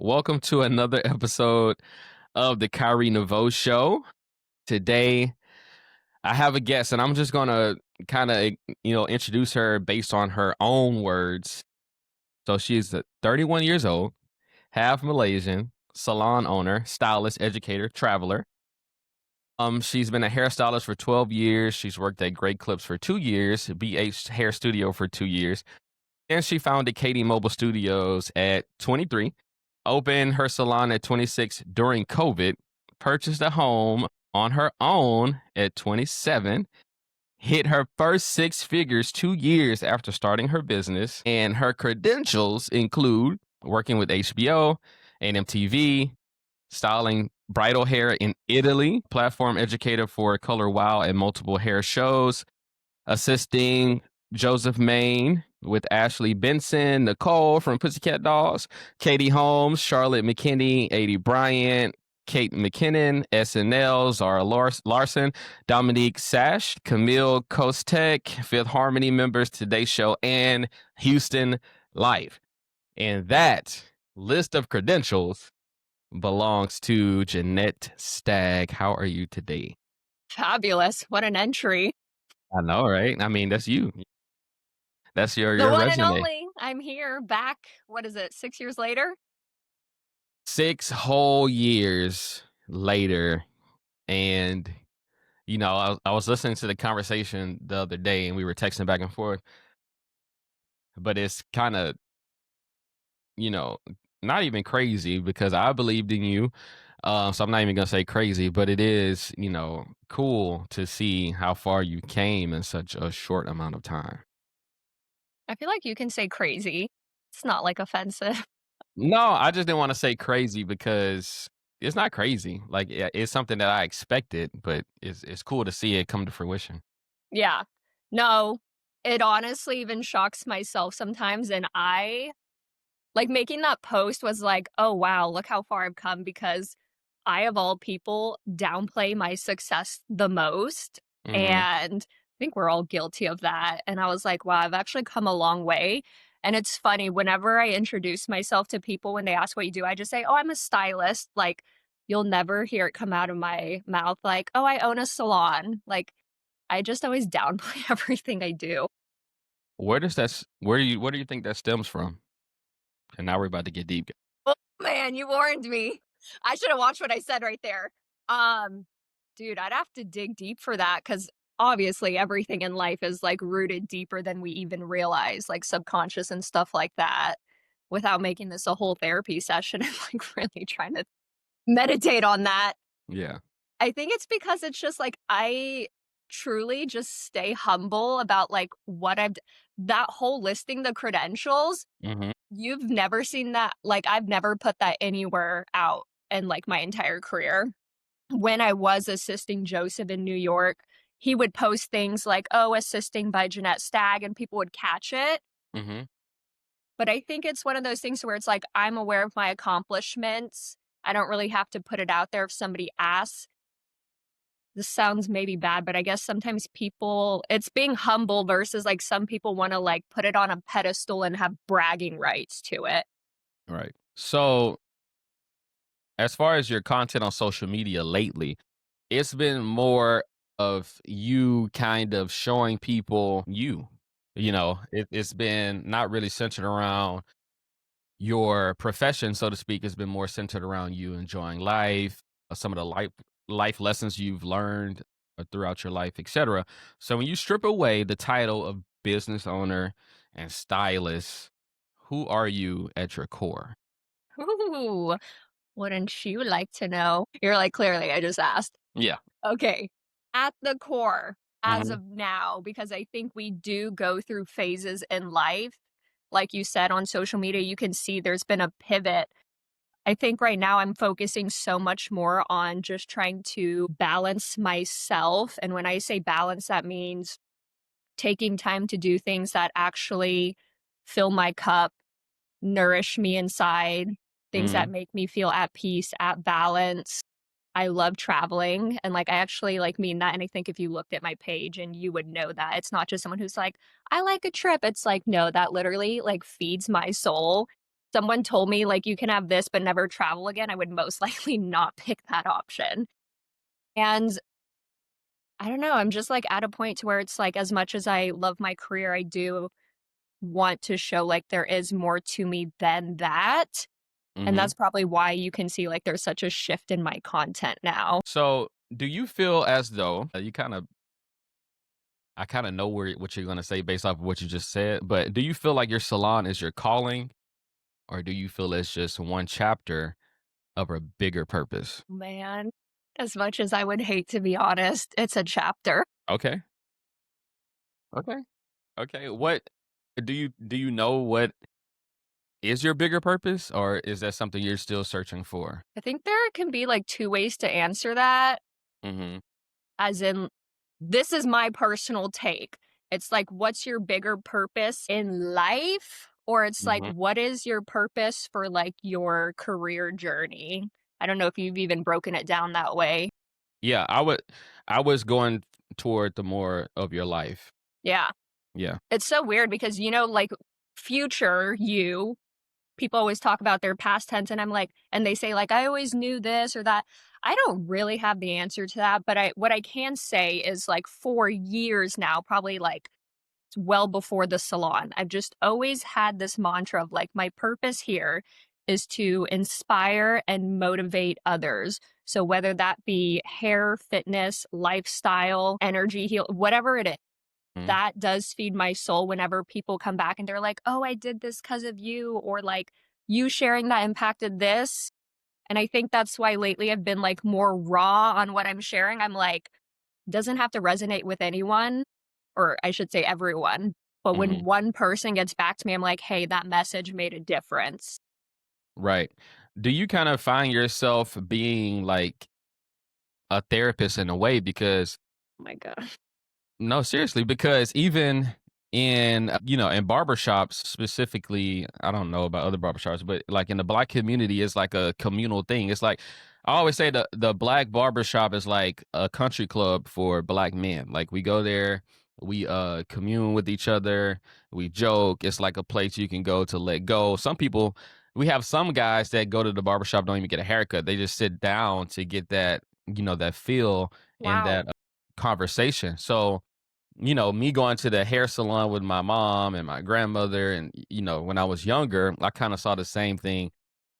Welcome to another episode of the Khyrie Neveaux Show. Today, I have a guest, and I'm just gonna kind of, introduce her based on her own words. So she's 31 years old, half Malaysian, salon owner, stylist, educator, traveler. She's been a hairstylist for 12 years. She's worked at Great Clips for 2 years, BH Hair Studio for 2 years. And she founded Katie Mobile Studios at 23, opened her salon at 26 during COVID, purchased a home on her own at 27, hit her first six figures 2 years after starting her business. And her credentials include working with HBO and MTV, styling bridal hair in Italy, platform educator for Color Wow and multiple hair shows, assisting Joseph Maine with Ashley Benson, Nicole from Pussycat Dolls, Katie Holmes, Charlotte McKinney, A.D. Bryant, Kate McKinnon, SNL, Zara Larson, Dominique Sash, Camille Kostek, Fifth Harmony members, Today Show, and Houston Life. And that list of credentials belongs to Jeannette Stagg. How are you today? Fabulous. What an entry. I know, right? I mean, that's you. That's your The your one and resume. only. I'm here back. What is it? 6 years later? 6 whole years later, and, I was listening to the conversation the other day, and we were texting back and forth, but it's kinda, you know, not even crazy because I believed in you, so I'm not even gonna say crazy, but it is, cool to see how far you came in such a short amount of time. I feel like you can say crazy. It's not like offensive. No, I just didn't wanna say crazy because it's not crazy. Like, yeah, it's something that I expected, but it's cool to see it come to fruition. Yeah. No, it honestly even shocks myself sometimes. And I like making that post was like, oh, wow, look how far I've come because I, of all people, downplay my success the most. Mhm. And I think we're all guilty of that. And I was like, wow, I've actually come a long way. And it's funny, whenever I introduce myself to people when they ask what you do, I just say, oh, I'm a stylist. Like, you'll never hear it come out of my mouth like, oh, I own a salon. Like, I just always downplay everything I do. Where do you think that stems from? And now we're about to get deep. Oh, man, you warned me. I should have watched what I said right there. Um, dude, I'd have to dig deep for that because obviously everything in life is like rooted deeper than we even realize, like subconscious and stuff like that. Without making this a whole therapy session and like really trying to meditate on that. Yeah. I think it's because it's just like I truly just stay humble about like what that whole listing the credentials. Mhm. You've never seen that, like, I've never put that anywhere out in, like, my entire career. When I was assisting Joseph in New York, he would post things like, "Oh, assisting by Jeannette Stagg," and people would catch it, Mhm. but I think it's one of those things where it's like, I'm aware of my accomplishments. I don't really have to put it out there if somebody asks. This sounds maybe bad, but I guess sometimes people it's being humble versus, like, some people wanna, like, put it on a pedestal and have bragging rights to it. Right. So, as far as your content on social media lately, it's been more of you kind of showing people you. It's been not really centered around your profession, so to speak, has been more centered around you enjoying life, some of the life lessons you've learned throughout your life, etc. So when you strip away the title of business owner and stylist, who are you at your core? Ooh. Wouldn't you like to know? You're like, "Clearly, I just asked." Yeah. Okay. At the core, as Hmm. of now, because I think we do go through phases in life. Like you said, on social media, you can see there's been a pivot. I think right now I'm focusing so much more on just trying to balance myself, and when I say balance, that means taking time to do things that actually fill my cup, nourish me inside, things that Hmm. make me feel at peace, at balance. I love traveling, and, like, I actually, like, mean that, and I think if you looked at my page and you would know that. It's not just someone who's like, "I like a trip." It's like, no, that literally, like, feeds my soul. someone told me, like, "You can have this but never travel again," I would most likely not pick that option. And I don't know, I'm just, like, at a point to where it's, like, as much as I love my career, I do want to show, like, there is more to me than that, and Mhm. that's probably why you can see, like, there's such a shift in my content now. So, do you feel as though you kinda I kinda know what you're gonna say based off of what you just said, but do you feel like your salon is your calling, or do you feel it's just one chapter of a bigger purpose? Man, as much as I would hate to be honest, it's a chapter. Okay. Okay. Okay. What do you know what is your bigger purpose, or is that something you're still searching for? I think there can be, like, 2 ways to answer that, Mhm. as in, this is my personal take. It's like, what's your bigger purpose in life? Or it's like, Mhm. what is your purpose for, like, your career journey? I don't know if you've even broken it down that way. Yeah, I was going toward the more of your life. Yeah. Yeah. It's so weird because, like, future you, people always talk about their past tense, and I'm like, and they say, like, "I always knew this or that." I don't really have the answer to that, but I what I can say is, like, for years now, probably, like, well before the salon, I've just always had this mantra of, like, my purpose here is to inspire and motivate others. So whether that be hair, fitness, lifestyle, energy heal, whatever it is, Mhm. that does feed my soul whenever people come back and they're like, "Oh, I did this because of you," or like, "You sharing that impacted this." And I think that's why lately I've been, like, more raw on what I'm sharing. I'm like, doesn't have to resonate with anyone, or I should say everyone. But when Mhm. one person gets back to me, I'm like, "Hey, that message made a difference." Right. Do you kind of find yourself being like a therapist in a way because Oh my god. no, seriously, because even in, in barbershops specifically, I don't know about other barbershops, but like in the black community, it's like a communal thing. It's like I always say the black barbershop is like a country club for black men. Like we go there, we commune with each other, we joke. It's like a place you can go to let go. Some people we have some guys that go to the barbershop don't even get a haircut. They just sit down to get that, that feel and Wow. that conversation. So me going to the hair salon with my mom and my grandmother, and when I was younger, I kind of saw the same thing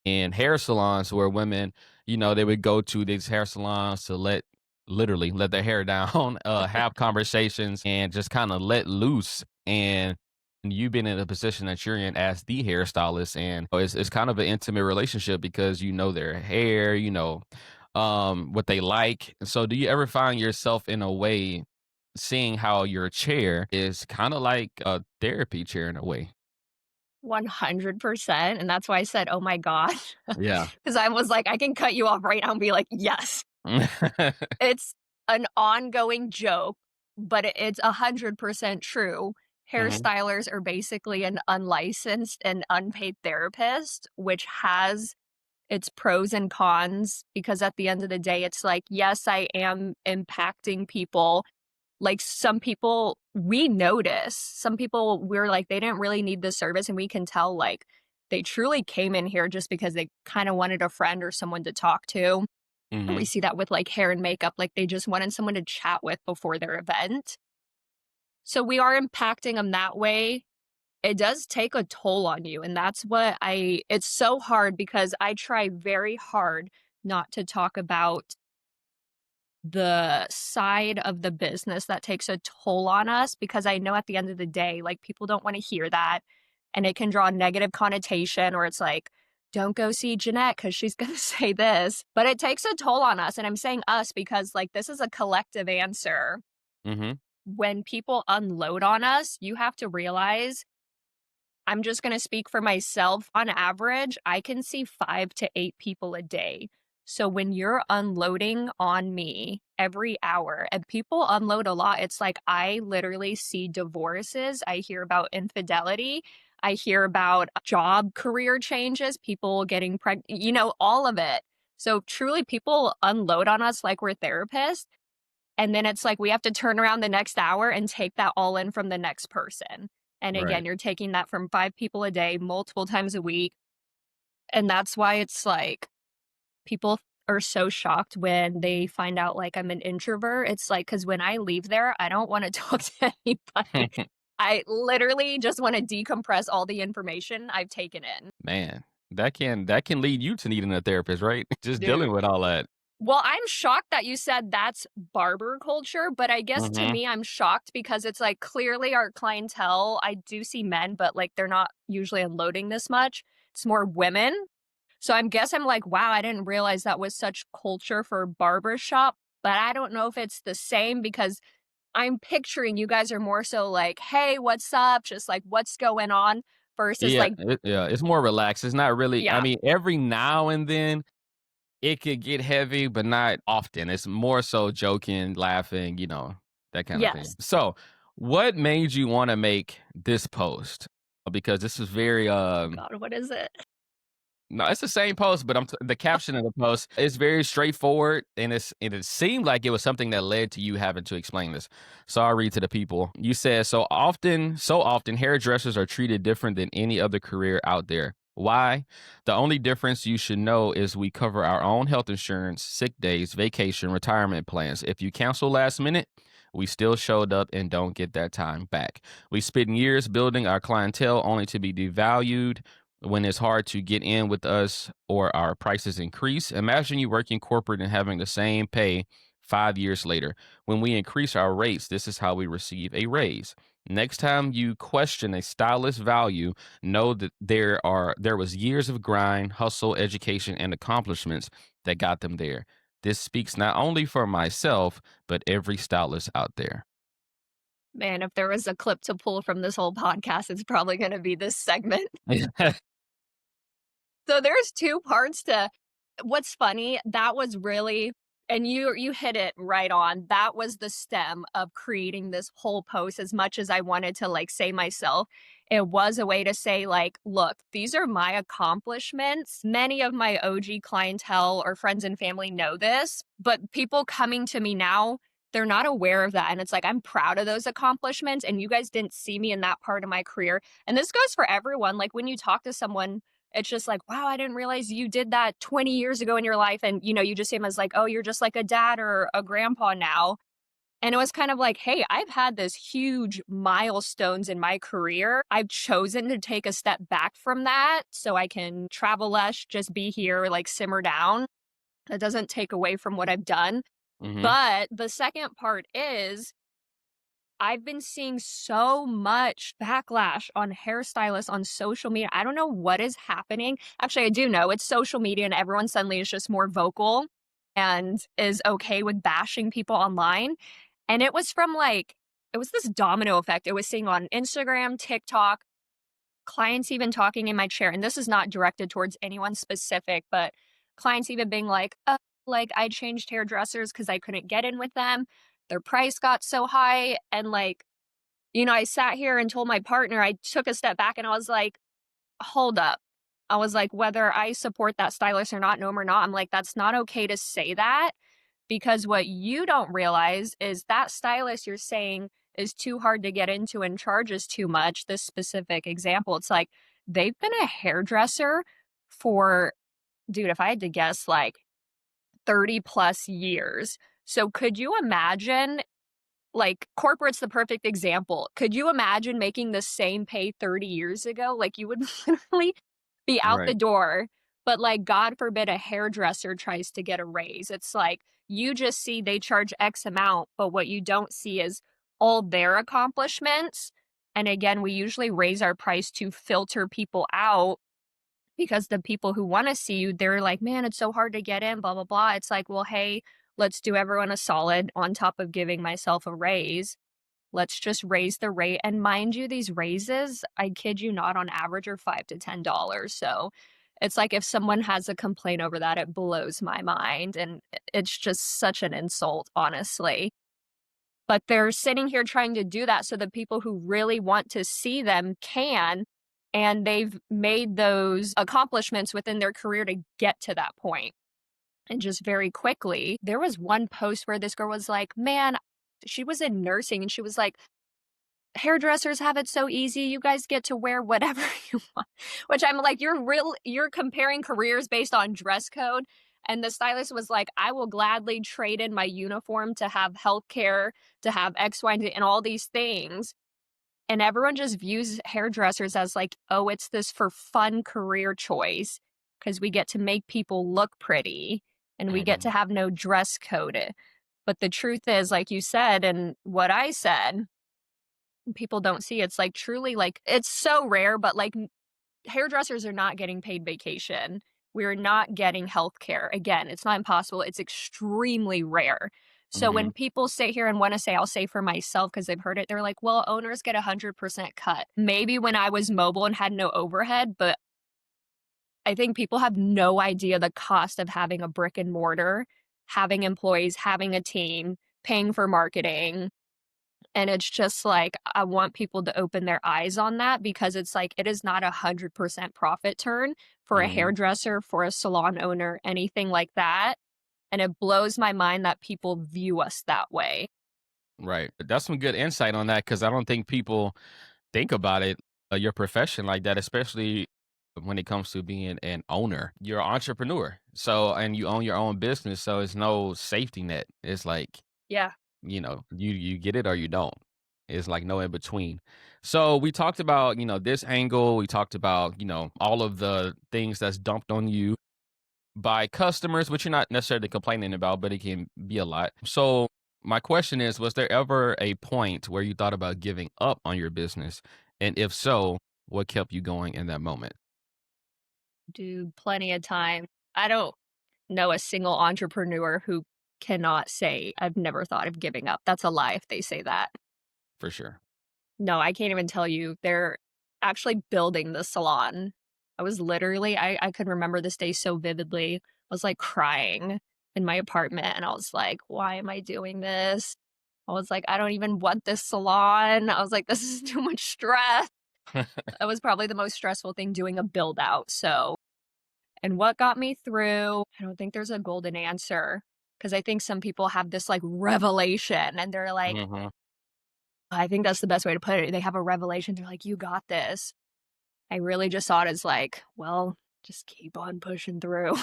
in hair salons where women, they would go to these hair salons to literally let their hair down, have conversations, and just kind of let loose. And you been in a position that you're in as the hairstylist, and it's kind of an intimate relationship because you know their hair, what they like. So, do you ever find yourself in a way seeing how your chair is kind of like a therapy chair in a way? 100%, and that's why I said, "Oh my gosh," Yeah. because I was like, I can cut you off right now and be like, "Yes." It's an ongoing joke, but it's 100% true. Mhm. Hairstylers are basically an unlicensed and unpaid therapist, which has its pros and cons because at the end of the day, it's like, yes, I am impacting people. Like, some people we notice, some people we're like, they didn't really need this service, and we can tell, like, they truly came in here just because they kinda wanted a friend or someone to talk to. And we Mhm. see that with, like, hair and makeup, like, they just wanted someone to chat with before their event. So we are impacting them that way. It does take a toll on you, and that's what I it's so hard because I try very hard not to talk about the side of the business that takes a toll on us because I know at the end of the day, like, people don't wanna hear that, and it can draw a negative connotation, or it's like, "Don't go see Jeannette because she's gonna say this," but it takes a toll on us, and I'm saying us because, like, this is a collective answer. Mhm. When people unload on us, you have to realize I'm just gonna speak for myself. On average, I can see 5 to 8 people a day. So when you're unloading on me every hour, and people unload a lot, it's like I literally see divorces, I hear about infidelity, I hear about job career changes, people getting pregnant, all of it. So truly, people unload on us like we're therapists, and then it's like we have to turn around the next hour and take that all in from the next person. And Right. again, you're taking that from 5 people a day, multiple times a week. And that's why it's like people are so shocked when they find out, like, I'm an introvert. It's like, because when I leave there, I don't wanna talk to anybody. I literally just wanna decompress all the information I've taken in. Man, that can lead you to needing a therapist, right? Just dealing Dude. with all that. Well, I'm shocked that you said that's barber culture, but I guess to Mhm. me, I'm shocked because it's like clearly our clientele, I do see men, but like they're not usually unloading this much. It's more women. So I'm like, wow, I didn't realize that was such culture for barber shop. But I don't know if it's the same because I'm picturing you guys are more so like, hey, what's up? Just like what's going on versus Yeah, like, it's more relaxed. It's not really I yeah, mean, every now and then it could get heavy, but not often. It's more so joking, laughing, that kind of thing. yes. So, what made you wanna make this post? Because this is very, Oh God, what is it? no, it's the same post, but the caption of the post is very straightforward, and it seemed like it was something that led to you having to explain this. So I'll read to the people. You said so often hairdressers are treated different than any other career out there. Why? The only difference you should know is we cover our own health insurance, sick days, vacation, retirement plans. If you cancel last minute, we still showed up and don't get that time back. We spent years building our clientele only to be devalued when it's hard to get in with us or our prices increase. Imagine you working corporate and having the same pay 5 years later. When we increase our rates, this is how we receive a raise. Next time you question a stylist value, know that there was years of grind, hustle, education, and accomplishments that got them there. This speaks not only for myself, but every stylist out there. Man, if there was a clip to pull from this whole podcast, it's probably gonna be this segment. So there's 2 parts to what's funny, that was really and you hit it right on. That was the stem of creating this whole post as much as I wanted to, like, say myself. It was a way to say, like, "Look, these are my accomplishments." Many of my OG clientele or friends and family know this, but people coming to me now, they're not aware of that, and it's like, I'm proud of those accomplishments, and you guys didn't see me in that part of my career, and this goes for everyone, like, when you talk to someone it's just like, wow, I didn't realize you did that 20 years ago in your life. And, you just see him as like, oh, you're just like a dad or a grandpa now. And it was kind of like, hey, I've had this huge milestones in my career. I've chosen to take a step back from that so I can travel less, just be here, like simmer down. That doesn't take away from what I've done. Hmm. But the second part is I've been seeing so much backlash on hairstylists on social media. I don't know what is happening. Actually, I do know it's social media and everyone suddenly is just more vocal and is okay with bashing people online. And it was from like, it was this domino effect. It was seeing on Instagram, TikTok, clients even talking in my chair. And this is not directed towards anyone specific, but clients even being like, oh, like I changed hairdressers because I couldn't get in with them. Their price got so high. And like, I sat here and told my partner, I took a step back and I was like, hold up. I was like, whether I support that stylist or not, know him or not, I'm like, that's not okay to say that because what you don't realize is that stylist you're saying is too hard to get into and charges too much. This specific example, it's like they've been a hairdresser for, dude, if I had to guess, like 30 plus years. So could you imagine like, corporate's the perfect example. Could you imagine making the same pay 30 years ago? Like, you would literally be out the Right. door, but, like, God forbid a hairdresser tries to get a raise. It's like, you just see they charge X amount, but what you don't see is all their accomplishments. And again, we usually raise our price to filter people out because the people who wanna see you, they're like, "Man, it's so hard to get in, blah, blah, blah." It's like, "Well, hey, let's do everyone a solid on top of giving myself a raise. Let's just raise the rate." And mind you, these raises, I kid you not, on average are $5 to $10. So it's like if someone has a complaint over that, it blows my mind. And it's just such an insult, honestly. But they're sitting here trying to do that so the people who really want to see them can, and they've made those accomplishments within their career to get to that point. And just very quickly, there was one post where this girl was like, "Man," she was in nursing and she was like, hairdressers have it so easy. You guys get to wear whatever you want. Which I'm like, you're comparing careers based on dress code. And the stylist was like, I will gladly trade in my uniform to have healthcare, to have X, Y, and Z, and all these things. And everyone just views hairdressers as like, oh, it's this for fun career choice because we get to make people look pretty and we get to Mhm. have no dress code. But the truth is, like you said, and what I said, people don't see it's like truly like it's so rare, but like hairdressers are not getting paid vacation. We're not getting health care. Again, it's not impossible. It's extremely rare. So when Mhm. people sit here and want to say, I'll say for myself because they've heard it, they're like, well, owners get 100% cut. Maybe when I was mobile and had no overhead, but I think people have no idea the cost of having a brick and mortar, having employees, having a team, paying for marketing, and it's just like, I want people to open their eyes on that because it's like, it is not 100% profit turn for a Mhm. hairdresser, for a salon owner, anything like that. And it blows my mind that people view us that way. Right. That's some good insight on that because I don't think people think about it, your profession like that, especially when it comes to being an owner. You're an entrepreneur. So, and you own your own business. So it's no safety net. It's like, Yeah. you get it or you don't. It's like no in between. So we talked about, this angle. We talked about, all of the things that's dumped on you by customers, which you're not necessarily complaining about, but it can be a lot. So my question is, was there ever a point where you thought about giving up on your business? And if so, what kept you going in that moment? Do plenty of time. I don't know a single entrepreneur who cannot say, I've never thought of giving up. That's a lie if they say that. For sure. No, I can't even tell you. They're actually building the salon. I was literally I could remember this day so vividly. I was, like, crying in my apartment, and I was like, "Why am I doing this?" I was like, "I don't even want this salon." I was like, "This is too much stress." It was probably the most stressful thing doing a build out, so and what got me through, I don't think there's a golden answer because I think some people have this, like, revelation, and they're like Hmm. I think that's the best way to put it. They have a revelation. They're like, "You got this." I really just saw it as like, well, just keep on pushing through.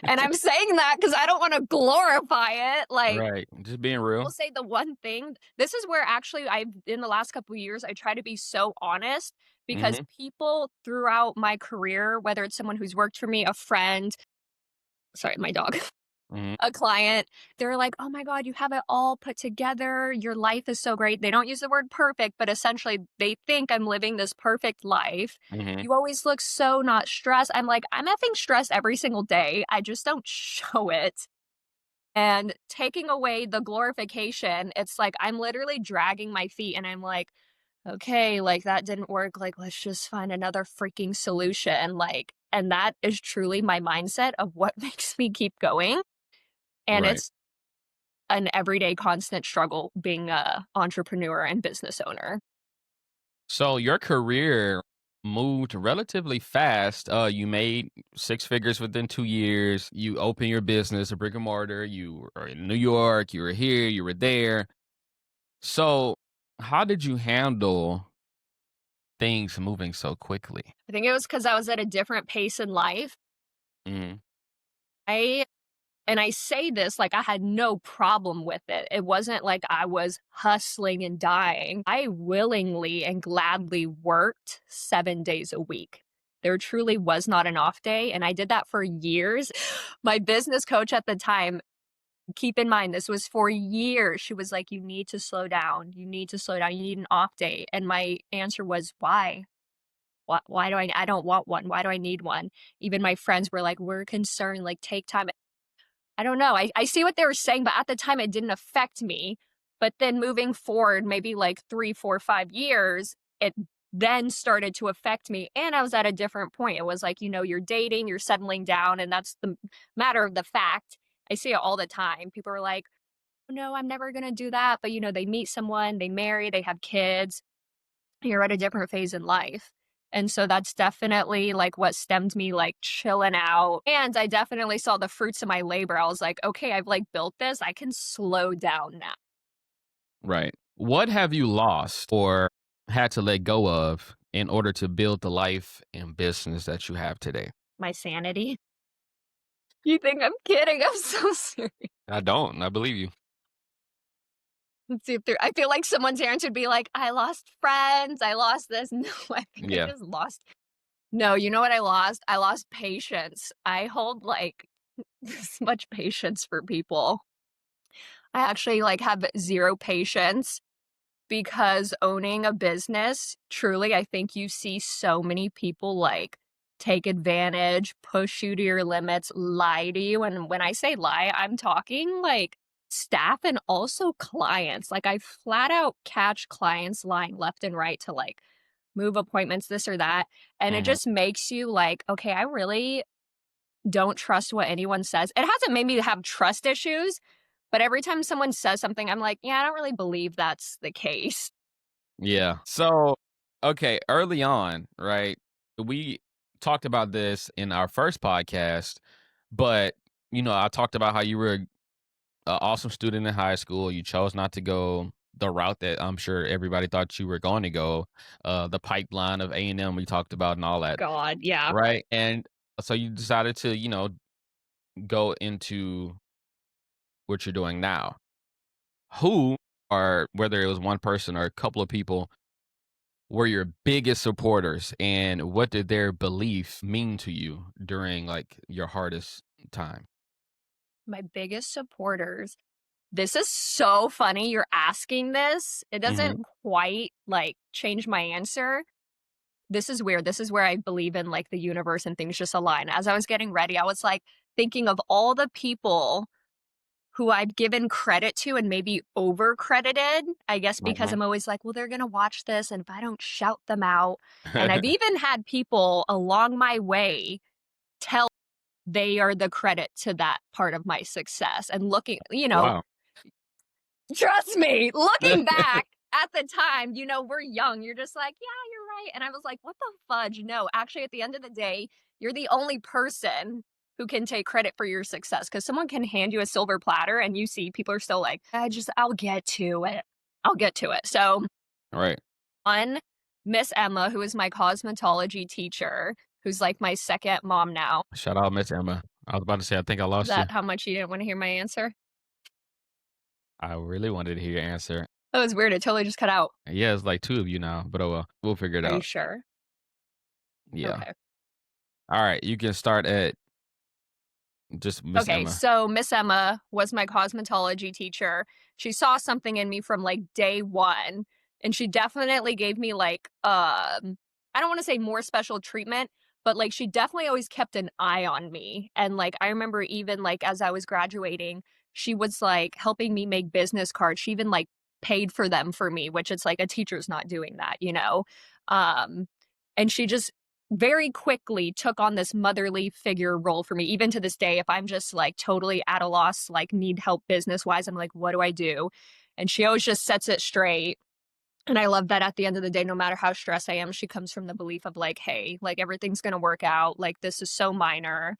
And I'm saying that because I don't wanna glorify it. Like, Right. Just being I'll real. say the one thing this is where actually I've in the last couple of years, I try to be so honest because Hmm. people throughout my career, whether it's someone who's worked for me, a friend sorry, my dog. Hmm. A client, they're like, "Oh my god, you have it all put together. Your life is so great." They don't use the word perfect, but essentially they think I'm living this perfect life. Hmm. "You always look so not stressed." I'm like, "I'm effing stressed every single day. I just don't show it." And taking away the glorification, it's like I'm literally dragging my feet and I'm like, "Okay, like that didn't work. Like let's just find another freaking solution." Like and that is truly my mindset of what makes me keep going. And Right. it's an everyday constant struggle being a entrepreneur and business owner. So your career moved relatively fast. You made six figures within 2 years. You opened your business, a brick and mortar. You were in New York. You were here. You were there. So, how did you handle things moving so quickly? I think it was because I was at a different pace in life. Mhm. I and I say this like I had no problem with it. It wasn't like I was hustling and dying. I willingly and gladly worked 7 days a week. There truly was not an off day, and I did that for years. My business coach at the time, keep in mind, this was for years. She was like, "You need to slow down. You need to slow down. You need an off day." And my answer was, "Why? Why do I don't want one. Why do I need one?" Even my friends were like, "We're concerned, like take time." I don't know. I see what they were saying, but at the time it didn't affect me. But then moving forward, maybe like 3, 4, 5 years, it then started to affect me. And I was at a different point. It was like, you're dating, you're settling down, and that's the matter of the fact. I see it all the time. People are like, "Oh, no, I'm never going to do that." But, they meet someone, they marry, they have kids. You're at a different phase in life. And so that's definitely like what stemmed me like chilling out. And I definitely saw the fruits of my labor. I was like, okay, I've like built this. I can slow down now. Right. What have you lost or had to let go of in order to build the life and business that you have today? My sanity. You think I'm kidding? I'm so serious. I don't. I believe you. Let's see if there I feel like someone's answer would be like, "I lost friends, I lost this." No, I think I Yeah. just lost No, you know what I lost? I lost patience. I hold, like, this much patience for people. I actually, like, have 0 patience because owning a business, truly, I think you see so many people, like, take advantage, push you to your limits, lie to you, and when I say lie, I'm talking, like, staff and also clients. Like, I flat out catch clients lying left and right to, like, move appointments, this or that, and it Mhm. just makes you like, "Okay, I really don't trust what anyone says." It hasn't made me have trust issues, but every time someone says something, I'm like, "Yeah, I don't really believe that's the case." Yeah. So, okay, early on, right? We talked about this in our first podcast, but I talked about how you were an awesome student in high school. You chose not to go the route that I'm sure everybody thought you were going to go, the pipeline of A&M we talked about and all that, God, yeah. right? And so you decided to, go into what you're doing now. Who, or whether it was one person or a couple of people, were your biggest supporters, and what did their belief mean to you during like your hardest time? My biggest supporters. This is so funny you're asking this. It doesn't Mhm. quite, like, change my answer. This is weird. This is where I believe in, like, the universe and things just align. As I was getting ready, I was, like, thinking of all the people who I've given credit to and maybe over credited, I guess because Mhm. I'm always like, "Well, they're gonna watch this, and if I don't shout them out." And I've even had people along my way tell they are the credit to that part of my success, and looking Wow. trust me, looking back at the time, we're young, you're just like, "Yeah, you're right," and I was like, "What the fudge?" No, actually, at the end of the day, you're the only person who can take credit for your success. Because someone can hand you a silver platter and you see people are still like, I'll get to it. I'll get to it." So, Right. one, Miss Emma, who is my cosmetology teacher, who's like my second mom now. Shout out Miss Emma. I was about to say, I think I Is lost you. that how much you didn't wanna hear my answer? I really wanted to hear your answer. That was weird, it totally just cut out. Yeah, it's like two of you now, but oh well, we'll figure it Are you out. sure? Yeah. Okay. All right, you can start at just Miss Okay, Emma. so Miss Emma was my cosmetology teacher. She saw something in me from, like, day 1, and she definitely gave me, like, I don't wanna say more special treatment, but, like, she definitely always kept an eye on me, and, like, I remember even, like, as I was graduating, she was, like, helping me make business cards. She even, like, paid for them for me, which it's like a teacher's not doing that, you know? Um, and she just very quickly took on this motherly figure role for me. Even to this day, if I'm just like totally at a loss, like need help business wise, I'm like, what do I do? And she always just sets it straight. And I love that at the end of the day, no matter how stressed I am, she comes from the belief of like, hey, like everything's going to work out. Like this is so minor.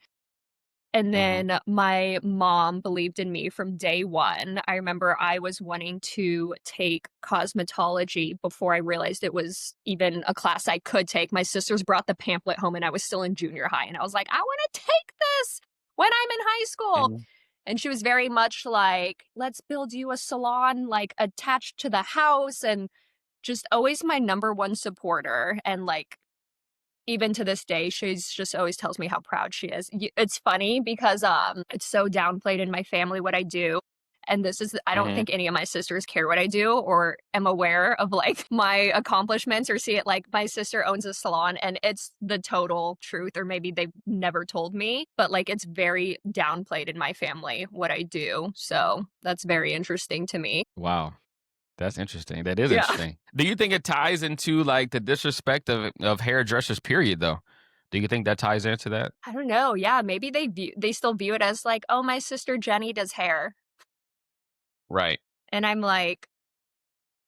And Mhm. then my mom believed in me from day 1. I remember I was wanting to take cosmetology before I realized it was even a class I could take. My sisters brought the pamphlet home and I was still in junior high, and I was like, "I wanna take this when I'm in high school." Mhm. And she was very much like, "Let's build you a salon, like, attached to the house," and just always my number 1 supporter, and, like, even to this day, she's just always tells me how proud she is. It's funny because, it's so downplayed in my family what I do, and this is I don't Mhm. think any of my sisters care what I do or am aware of, like, my accomplishments or see it like, my sister owns a salon, and it's the total truth, or maybe they've never told me, but, like, it's very downplayed in my family what I do, so that's very interesting to me. Wow. That's interesting. That is Yeah. interesting. Do you think it ties into like the disrespect of hairdressers, period, though? Do you think that ties into that? I don't know, yeah, maybe they still view it as like, "Oh, my sister Jenny does hair." Right. And I'm like,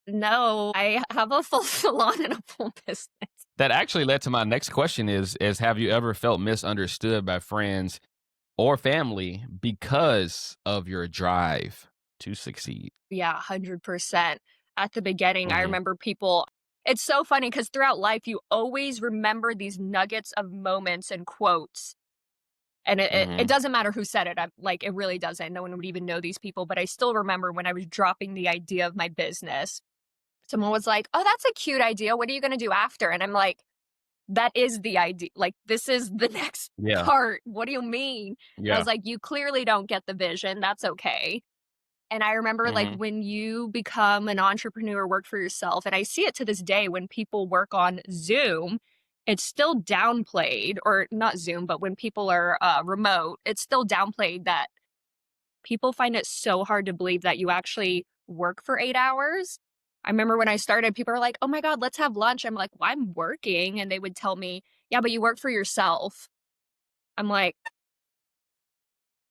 "No, I have a full salon and a full business." That actually led to my next question is have you ever felt misunderstood by friends or family because of your drive to succeed? Yeah, 100%. at the beginning, I Mhm. remember people it's so funny because throughout life, you always remember these nuggets of moments and quotes, and it Mhm. doesn't matter who said it, like, it really doesn't, no one would even know these people, but I still remember when I was dropping the idea of my business, someone was like, "Oh, that's a cute idea, what are you gonna do after?" And I'm like, "That is the idea, like, this is the next Yeah. part, what do you mean?" And I Yeah. was like, "You clearly don't get the vision, that's okay." And I remember, like, Mhm. when you become an entrepreneur, work for yourself, and I see it to this day when people work on Zoom, it's still downplayed, or not Zoom, but when people are remote, it's still downplayed that people find it so hard to believe that you actually work for 8 hours. I remember when I started, people are like, "Oh my God, let's have lunch." I'm like, "Well, I'm working." And they would tell me, "Yeah, but you work for yourself." I'm like,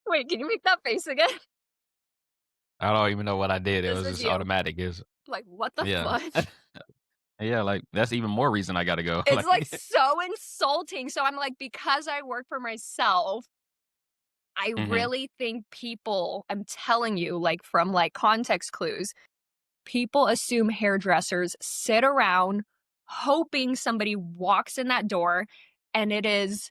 wait, can you make that face again? I don't even know what I did. It This was is just you. automatic. Is Like, what the yeah. fudge? Yeah, like, that's even more reason I gotta go. It's, like, Like so insulting, so I'm like, because I work for myself, I Mhm. really think people I'm telling you, like, from, like, context clues, people assume hairdressers sit around hoping somebody walks in that door, and it is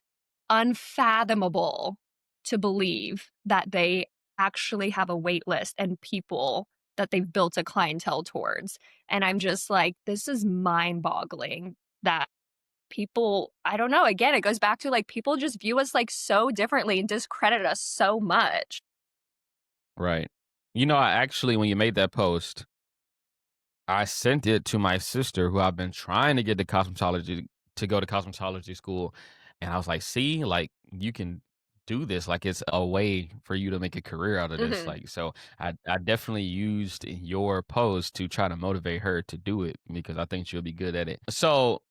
unfathomable to believe that they actually have a wait list and people that they've built a clientele towards, and I'm just like, "This is mind-boggling that people I don't know, again, it goes back to, like, people just view us, like, so differently and discredit us so much." Right. You know, I actually when you made that post, I sent it to my sister who I've been trying to get to go to cosmetology school, and I was like, "See, like, you can do this, like, it's a way for you to make a career out of this." Mhm. Like, so I definitely used your post to try to motivate her to do it because I think she'll be good at it. So,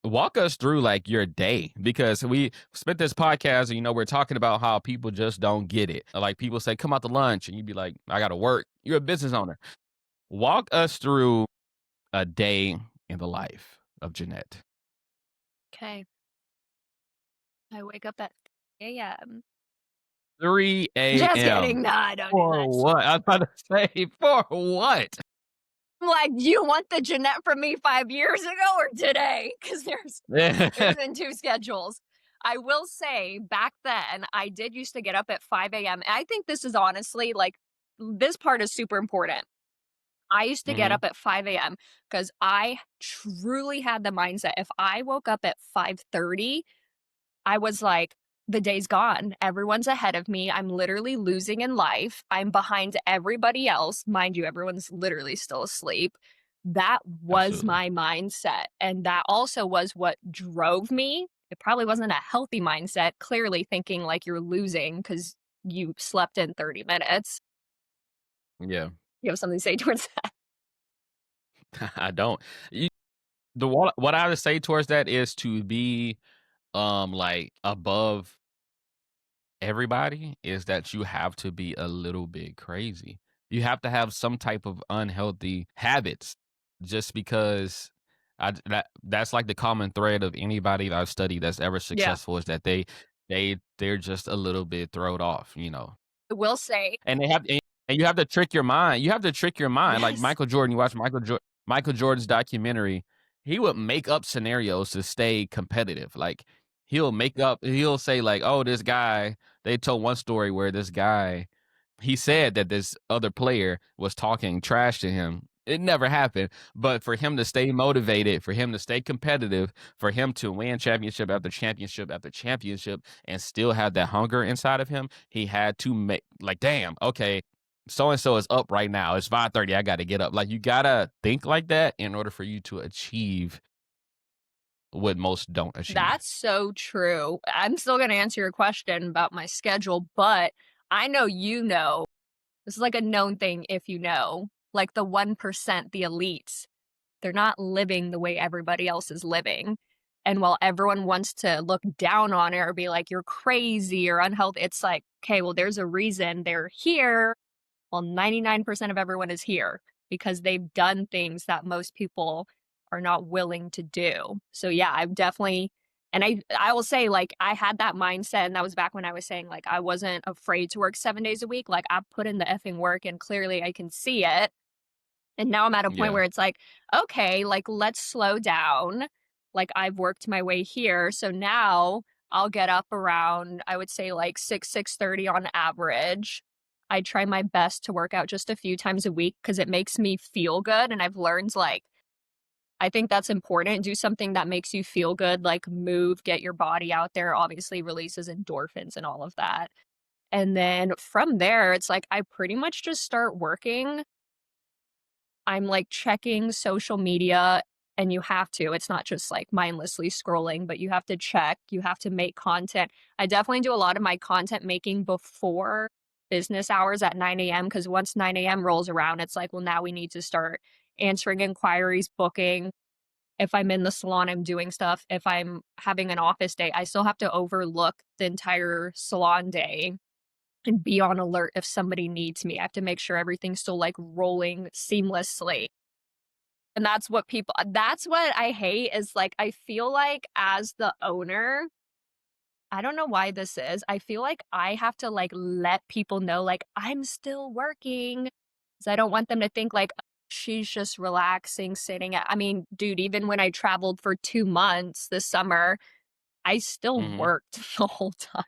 walk us through, like, your day because we spent this podcast and, we're talking about how people just don't get it. Like, people say, "Come out to lunch," and you'd be like, "I gotta work." You're a business owner. Walk us through a day in the life of Jeannette. 'Kay. I wake up at 3 AM. 3 Just AM. kidding, no, I don't do For that. what? I was about to say, for what? I'm like, "You want the Jeanette from me 5 years ago or today?" 'Cause there's been 2 schedules. I will say, back then, I did used to get up at 5 AM, and I think this is honestly, like this part is super important. I used to get Mhm. up at 5 AM because I truly had the mindset, if I woke up at 5:30, I was like, "The day's gone. Everyone's ahead of me. I'm literally losing in life. I'm behind everybody else." Mind you, everyone's literally still asleep. That was Absolutely. my mindset, and that also was what drove me. It probably wasn't a healthy mindset, clearly thinking like you're losing because you slept in 30 minutes. Yeah. You have something to say towards that? I don't. You what I would say towards that is to be, like, above everybody is that you have to be a little bit crazy. You have to have some type of unhealthy habits just because that's like the common thread of anybody that I've studied that's ever Yeah. successful is that they're just a little bit throwed off, you know. I will say And you have to trick your mind. You have to trick your mind. Like yes. Michael Jordan, you watch Michael Jordan's documentary, he would make up scenarios to stay competitive. Like he'll say like, "Oh, this guy," they told one story where this guy he said that this other player was talking trash to him. It never happened, but for him to stay motivated, for him to stay competitive, for him to win championship after championship after championship and still have that hunger inside of him, he had to make like, damn, okay, so and so is up right now. It's 5:30. I got to get up. Like you gotta think like that in order for you to achieve what most don't achieve. That's so true. I'm still gonna answer your question about my schedule, but I know you know. This is like a known thing if you know. Like the 1%, the elites, they're not living the way everybody else is living. And while everyone wants to look down on it or be like, you're crazy or unhealthy, it's like, okay, well, there's a reason they're here. Well, 99% of everyone is here because they've done things that most people are not willing to do. So yeah, I've definitely and I will say like I had that mindset and that was back when I was saying like I wasn't afraid to work 7 days a week. Like I put in the effing work and clearly I can see it. And now I'm at a point Yeah. where it's like, okay, like let's slow down. Like I've worked my way here. So now I'll get up around, I would say like 6:30 on average. I try my best to work out just a few times a week because it makes me feel good. And I've learned like I think that's important. Do something that makes you feel good, like move, get your body out there, obviously releases endorphins and all of that. And then from there, it's like I pretty much just start working. I'm like checking social media, and you have to. It's not just like mindlessly scrolling, but you have to check, you have to make content. I definitely do a lot of my content making before business hours at 9 a.m. because once 9 a.m. rolls around, it's like, well, now we need to start answering inquiries, booking. If I'm in the salon, I'm doing stuff. If I'm having an office day, I still have to overlook the entire salon day and be on alert if somebody needs me. I have to make sure everything's still like rolling seamlessly. And that's what I hate is like I feel like as the owner, I don't know why this is. I feel like I have to like let people know like I'm still working. 'Cause I don't want them to think like she's just relaxing, sitting at I mean, dude, even when I traveled for 2 months this summer, I still Mhm. worked the whole time.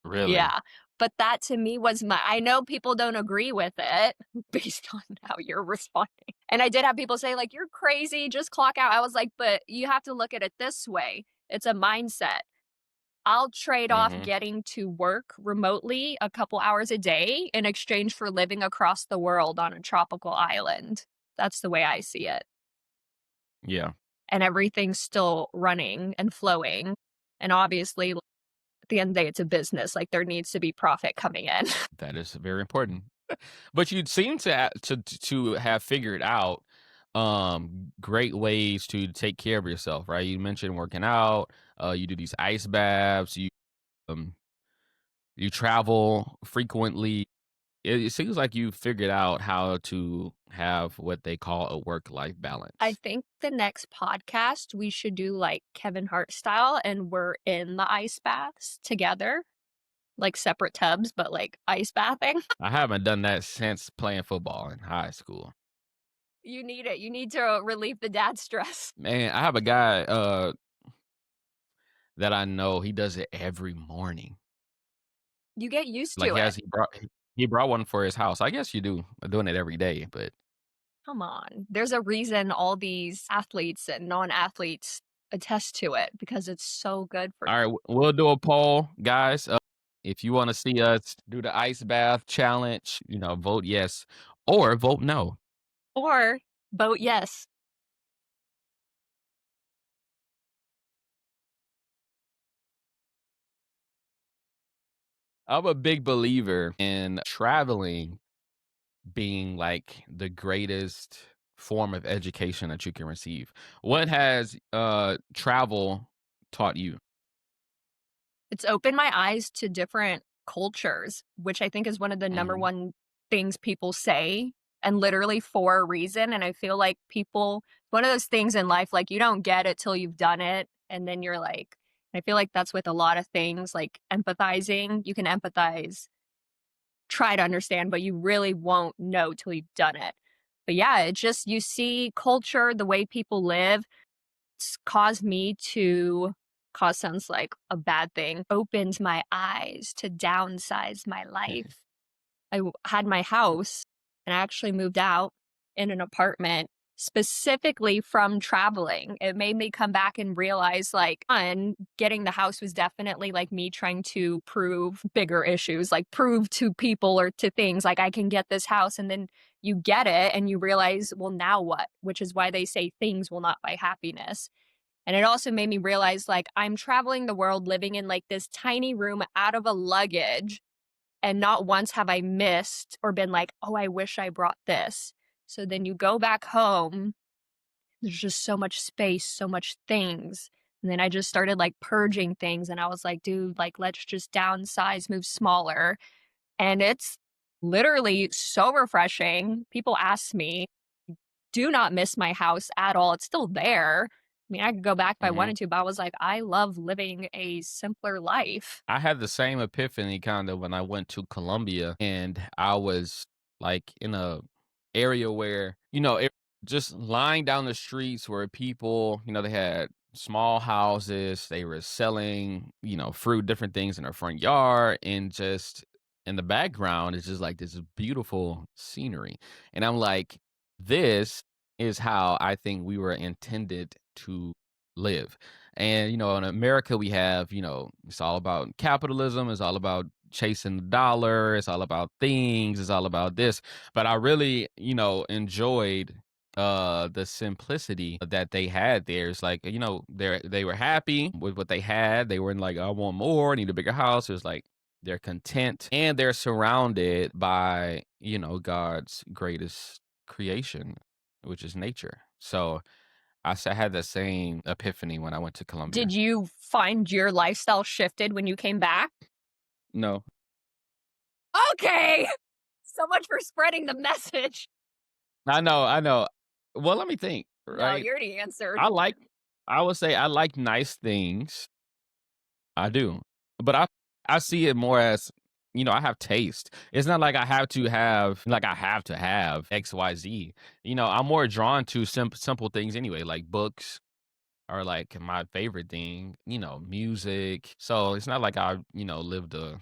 Really? Yeah, but that to me was my I know people don't agree with it based on how you're responding, and I did have people say like, "You're crazy, just clock out." I was like, "But you have to look at it this way, it's a mindset. I'll trade off Mhm. getting to work remotely a couple hours a day in exchange for living across the world on a tropical island." That's the way I see it, Yeah. and everything's still running and flowing, and obviously, at the end of the day, it's a business, like, there needs to be profit coming in. That is very important. But you seem to to have figured out great ways to take care of yourself, right? You mentioned working out, you do these ice baths, um you travel frequently. It seems like you figured out how to have what they call a work-life I balance. think the next podcast, we should do, like, Kevin Hart style, and we're in the ice baths together, like, separate tubs, but, like, ice bathing. I haven't done that since playing football in high school. You need it. You need to relieve the dad stress. Man, I have a guy that I know, he does it every morning. You get used Like to it. he brought one for his house. I guess you do doing it every day, but Come on. There's a reason all these athletes and non-athletes attest to it because it's so good for all right, we'll do a poll, guys. If you want to see us do the ice bath challenge, vote yes or vote no. or vote yes. I'm a big believer in traveling being like the greatest form of education that you can receive. What has travel taught you? It's opened my eyes to different cultures, which I think is one of the number Mhm. one things people say, and literally for a reason, and I feel like people one of those things in life, like, you don't get it till you've done it, and then you're like I feel like that's with a lot of things, like empathizing. You can empathize, try to understand, but you really won't know till you've done it. But yeah, it just you see culture, the way people live, caused me to cause sounds like a bad thing, opened my eyes to downsize my life. Had my house and I actually moved out in an apartment specifically from traveling. It made me come back and realize like, one, getting the house was definitely like me trying to prove bigger issues, like prove to people or to things like I can get this house. And then you get it and you realize, well, now what? Which is why they say things will not buy happiness. And it also made me realize like I'm traveling the world living in like this tiny room out of a luggage. And not once have I missed or been like, oh, I wish I brought this. So then you go back home, there's just so much space, so much things. And then I just started like purging things. And I was like, dude, like, let's just downsize, move smaller. And it's literally so refreshing. People ask me, do not miss my house at all. It's still there. I mean, I could go back if I Mhm. wanted to, but I was like, I love living a simpler life. I had the same epiphany kinda when I went to Colombia, and I was, like, in a area where, just lying down the streets where people, they had small houses, they were selling, fruit, different things in their front yard, and just in the background is just like this beautiful scenery. And I'm like, this is how I think we were intended to live. And, in America, we have, it's all about capitalism, it's all about chasing the dollar, it's all about things, it's all about this. But I really, enjoyed the simplicity that they had there. It's like, they were happy with what they had. They weren't like, I want more, I need a bigger house. It was like they're content and they're surrounded by, God's greatest creation, which is nature. So I had the same epiphany when I went to Did Colombia. you find your lifestyle shifted when you came back? No. Okay. So much for spreading the message. I know, I know. Well, let me think, No, right? you already answered. I like I would say I like nice things. I do. But I see it more as, I have taste. It's not like I have to have XYZ. I'm more drawn to simple things anyway, like books are like my favorite thing, music. So it's not like I, lived a,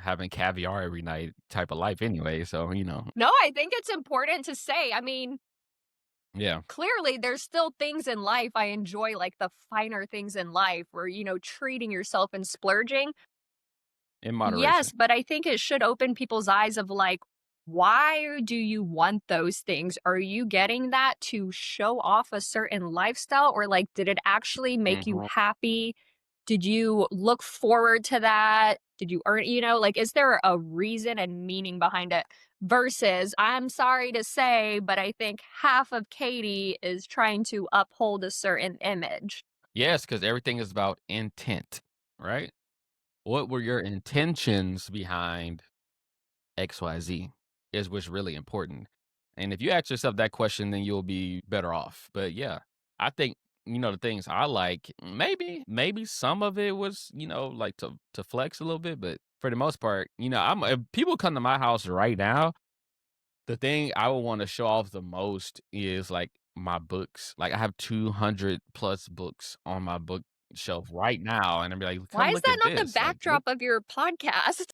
having caviar every night type of life anyway. So, No, I think it's important to say. I mean, yeah, clearly there's still things in life I enjoy, like the finer things in life where, treating yourself and splurging. in moderation. Yes, but I think it should open people's eyes of like, why do you want those things? Are you getting that to show off a certain lifestyle or like did it actually make you Mhm. happy? Did you look forward to that? Did you earn, like is there a reason and meaning behind it? Versus, I'm sorry to say, but I think half of Katie is trying to uphold a certain image. Yes, because everything is about intent, right? What were your intentions behind XYZ is what's really important. And if you ask yourself that question, then you'll be better off. But yeah, I think, the things I like, maybe some of it was, like to flex a little bit, but for the most part, if people come to my house right now, the thing I would want to show off the most is like my books. Like I have 200 plus books on my bookshelf right now. And I'd be like, Why come is look that at not the this. Like, look. backdrop of your podcast?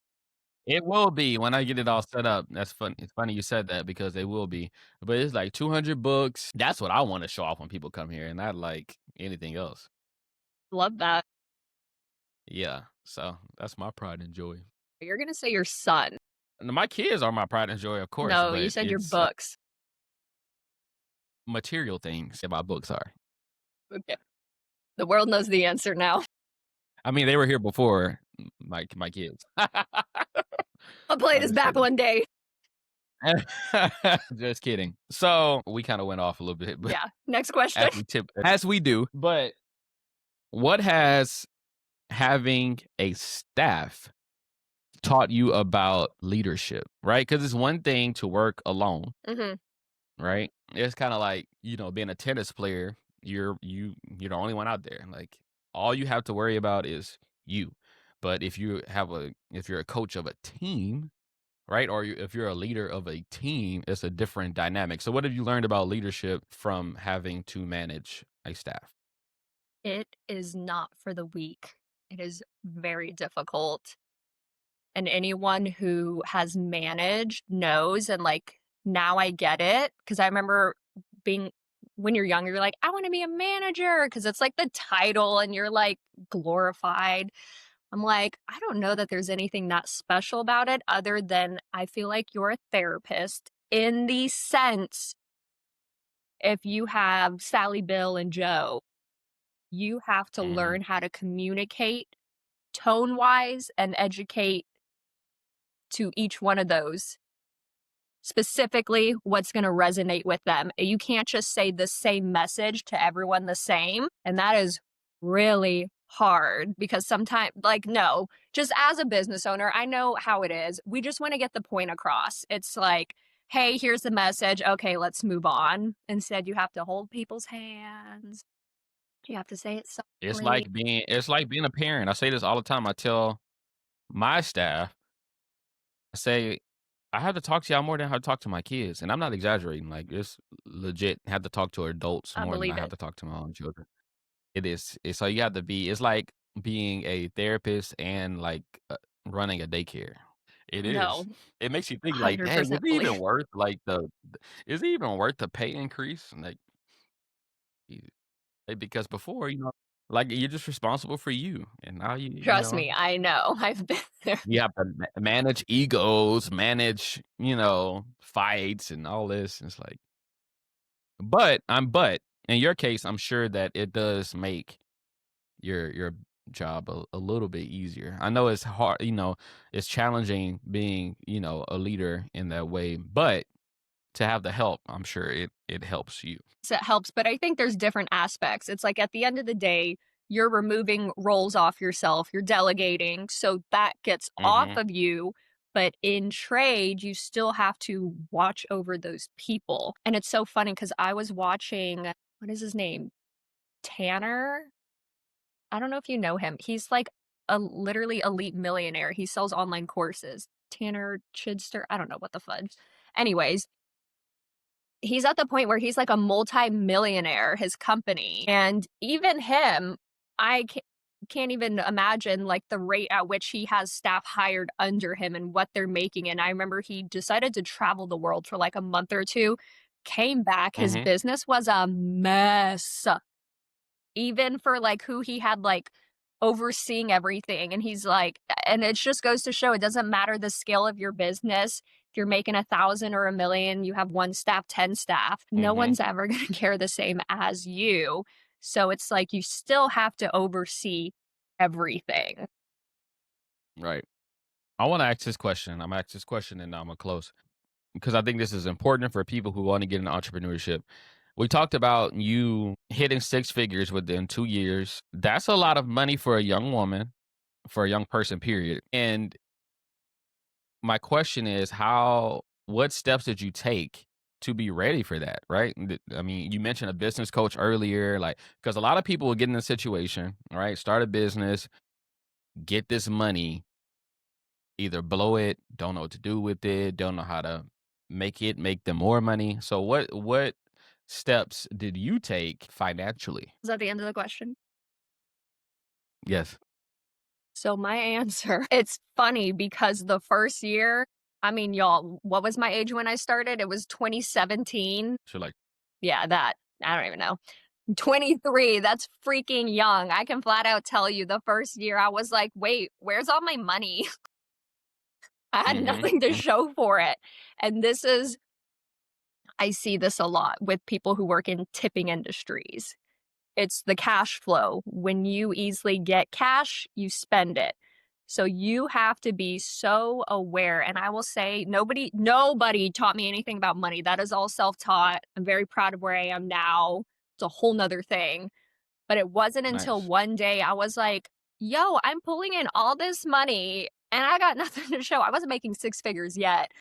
It will be when I get it all set up. That's funny. It's funny you said that because it will be. But it's like 200 books. That's what I want to show off when people come here, and not like anything else. Love that. Yeah. So that's my pride and joy. You're gonna say your son. And my kids are my pride and joy, of course, No, you but said your it's books. material things that my books are. Okay. The world knows the answer now. I mean, they were here before my kids. I'll play I'm this just back kidding. one day. Just kidding. So we kind of went off a little bit, but Yeah. Next question. as we do. But what has having a staff taught you about leadership, right? Because it's one thing to work alone, Mhm. right? It's kind of like, being a tennis player, you're the only one out there. Like all you have to worry about is you. But if you're a coach of a team, right? Or if you're a leader of a team, it's a different dynamic. So what have you learned about leadership from having to manage a staff? It is not for the weak. It is very difficult. And anyone who has managed knows and like now I get it because I remember being when you're younger, you're like, I want to be a manager because it's like the title and you're like glorified. I'm like, I don't know that there's anything that special about it other than I feel like you're a therapist in the sense if you have Sally, Bill, and Joe, you have to Mhm. learn how to communicate tone wise and educate to each one of those specifically what's going to resonate with them. You can't just say the same message to everyone the same. And that is really hard because sometimes, like, no, just as a business owner, I know how it is. We just want to get the point across. It's like, hey, here's the message. Okay, let's move on. Instead, you have to hold people's hands. You have to say it softly. It's like being a parent. I say this all the time. I tell my staff, I say I had to talk to y'all more than I had to talk to my kids, and I'm not exaggerating, like, it's legit had to talk to adults I more than I believe have it. to talk to my own children. It is. It's so you have to be it's like being a therapist and, like, running a daycare. It is. No, It makes you think like, "Dang, is 100% it even believe. worth, like, is it even worth the pay increase?" Like, y because before, like, you're just responsible for you, and now Trust me, I know. I've been there. you have to manage egos, manage, fights and all this, and it's like but in your case, I'm sure that it does make your job a little bit easier. I know it's hard, it's challenging being, a leader in that way, but to have the help, I'm sure it helps you. So it helps, but I think there's different aspects. It's like at the end of the day, you're removing roles off yourself, you're delegating, so that gets off Mhm. of you. But in trade, you still have to watch over those people. And it's so funny because I was watching, what is his name? Tanner? I don't know if you know him. He's like a literally elite millionaire. He sells online courses. Tanner Chidster. I don't know what the fudge. Anyways, he's at the point where he's like a multi-millionaire, his company, and even him, I can't even imagine, like, the rate at which he has staff hired under him and what they're making, and I remember he decided to travel the world for, like, a month or 2, came back, his Mhm. business was a mess. Even for, like, who he had, like, overseeing everything, and he's like and it just goes to show it doesn't matter the scale of your business. If you're making 1,000 or 1,000,000, you have 1 staff, 10 staff, no Mhm. one's ever gonna care the same as you. So it's like you still have to oversee everything. Right. I wanna ask this question. I'm gonna ask this question and I'm gonna close because I think this is important for people who wanna get into entrepreneurship. We talked about you hitting 6 figures within 2 years. That's a lot of money for a young woman, for a young person, period. And my question is what steps did you take to be ready for that, right? I mean, you mentioned a business coach earlier, like, because a lot of people will get in a situation, right? Start a business, get this money, either blow it, don't know what to do with it, don't know how to make them more money. So what steps did you take financially? Is that the end of the question? Yes. So my answer it's funny because the first year I mean, y'all, what was my age when I started? It was 2017. So like, Yeah, that. I don't even know. 23, that's freaking young. I can flat out tell you the first year I was like, "Wait, where's all my money?" I had mhm, nothing to mhm, show for it. And this is I see this a lot with people who work in tipping industries. It's the cash flow. When you easily get cash, you spend it. So you have to be so aware. And I will say nobody taught me anything about money. That is all self-taught. I'm very proud of where I am now. It's a whole nother thing. But it wasn't until nice. one day I was like, yo, I'm pulling in all this money and I got nothing to show. I wasn't making 6 figures yet.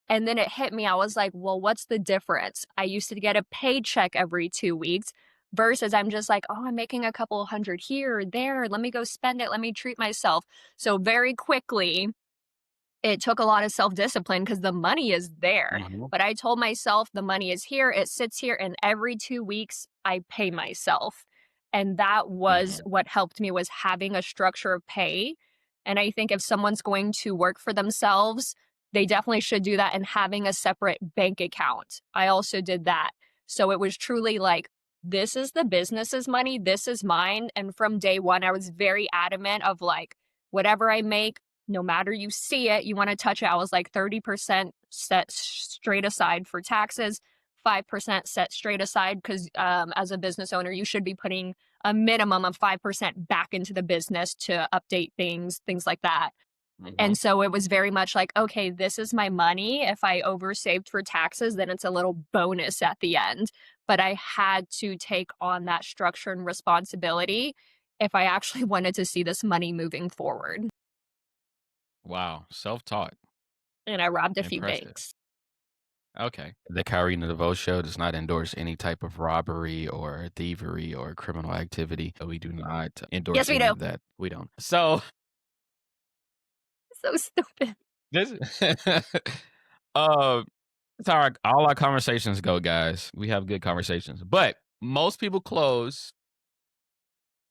And then it hit me. I was like, well, what's the difference? I used to get a paycheck every 2 weeks versus I'm just like, oh, I'm making a couple hundred here or there. Let me go spend it. Let me treat myself. So very quickly, it took a lot of self-discipline because the money is there. Mhm, But I told myself the money is here, it sits here, and every 2 weeks I pay myself. And that was mhm, what helped me was having a structure of pay. And I think if someone's going to work for themselves, they definitely should do that and having a separate bank account. I also did that. So it was truly like, this is the business's money, this is mine. And from day one, I was very adamant of like, whatever I make, no matter you see it, you want to touch it. I was like 30% set straight aside for taxes, 5% set straight aside because as a business owner, you should be putting a minimum of 5% back into the business to update things, things like that. And mhm. so it was very much like, okay, this is my money. If I oversaved for taxes, then it's a little bonus at the end. But I had to take on that structure and responsibility if I actually wanted to see this money moving forward. Wow, self-taught. And I robbed a few Impressive. banks. Okay. The Khyrie Neveaux show does not endorse any type of robbery or thievery or criminal activity. We do not Yes, endorse we any do. of that. We don't. So So stupid. this It's all our conversations go, guys. We have good conversations. But most people close,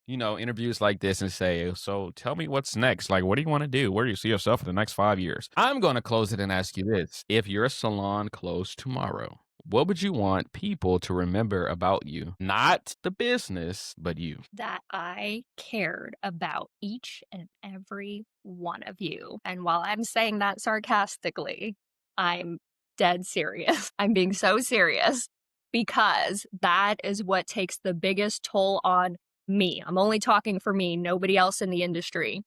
interviews like this and say, so tell me what's next. Like, what do you want to do? Where do you see yourself in the next 5 years? I'm going to close it and ask you this. If your salon closed tomorrow, what would you want people to remember about you? Not the business, but you. That I cared about each and every one of you. And while I'm saying that sarcastically, I'm dead serious. I'm being so serious because that is what takes the biggest toll on me. I'm only talking for me, nobody else in the industry.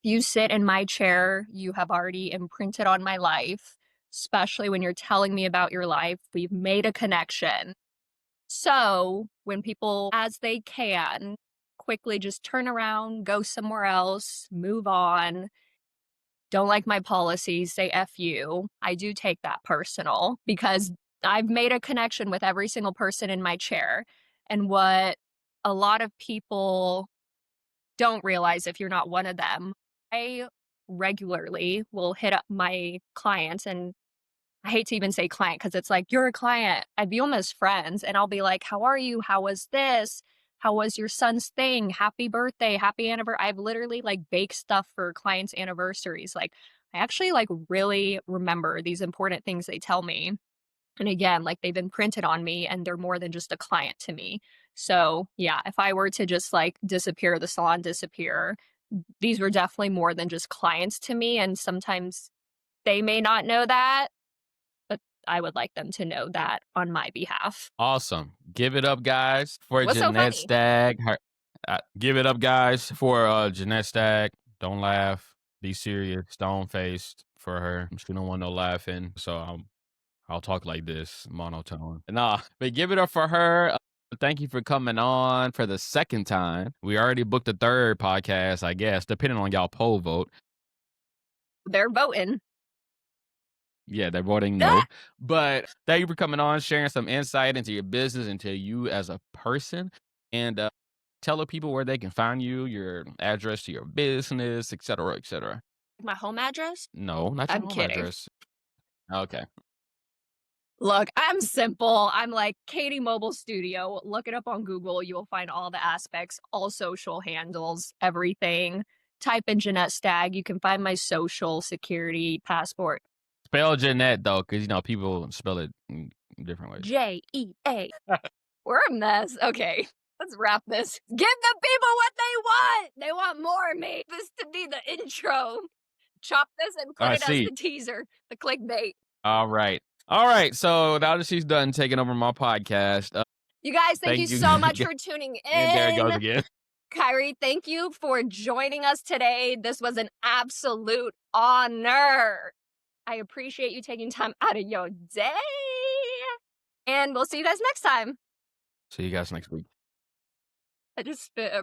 If you sit in my chair, you have already imprinted on my life, especially when you're telling me about your life. We've made a connection. So when people, as they can, quickly just turn around, go somewhere else, move on, don't like my policies, say F you, I do take that personal because I've made a connection with every single person in my chair. And what a lot of people don't realize if you're not one of them, I regularly will hit up my clients, and I hate to even say client because it's like, you're a client. I view them as friends, and I'll be like, how are you? How was this? How was your son's thing? Happy birthday, happy anniversary. I've literally like baked stuff for clients' anniversaries. Like, I actually like really remember these important things they tell me. And again, like they've been printed on me and they're more than just a client to me. So yeah, if I were to just like disappear, the salon disappear, these were definitely more than just clients to me. And sometimes they may not know that, but I would like them to know that on my behalf. Awesome. Give it up, guys, for What's so Jeannette funny? Stagg. Give it up, guys, for Jeannette Stagg. Don't laugh. Be serious. Stone faced for her. She don't want no laughing. So I'll talk like this, monotone. Nah, but give it up for her. Thank you for coming on for the second time. We already booked a third podcast, I guess, depending on y'all poll vote. They're voting. Yeah, they're voting no. But thank you for coming on, sharing some insight into your business, into you as a person, and tell the people where they can find you, your address to your business, et cetera, et cetera. My home address? No, not your I'm home kidding. address. Okay. Look, I'm simple. I'm like Katie Mobile Studio. Look it up on Google. You will find all the aspects, all social handles, everything. Type in Jeannette Stagg. You can find my social security passport. Spell Jeannette, though, because, people spell it in different ways. Jea. We're a mess. Okay, let's wrap this. Give the people what they want. They want more of me. This to be the intro. Chop this and put I it as see. the teaser, the clickbait. All right. All right. So now that she's done taking over my podcast, You guys, thank you thank you. so much for tuning And there it goes in. again. Khyrie, thank you for joining us today. This was an absolute honor. I appreciate you taking time out of your day. And we'll see you guys next time. See you guys next week. I just spit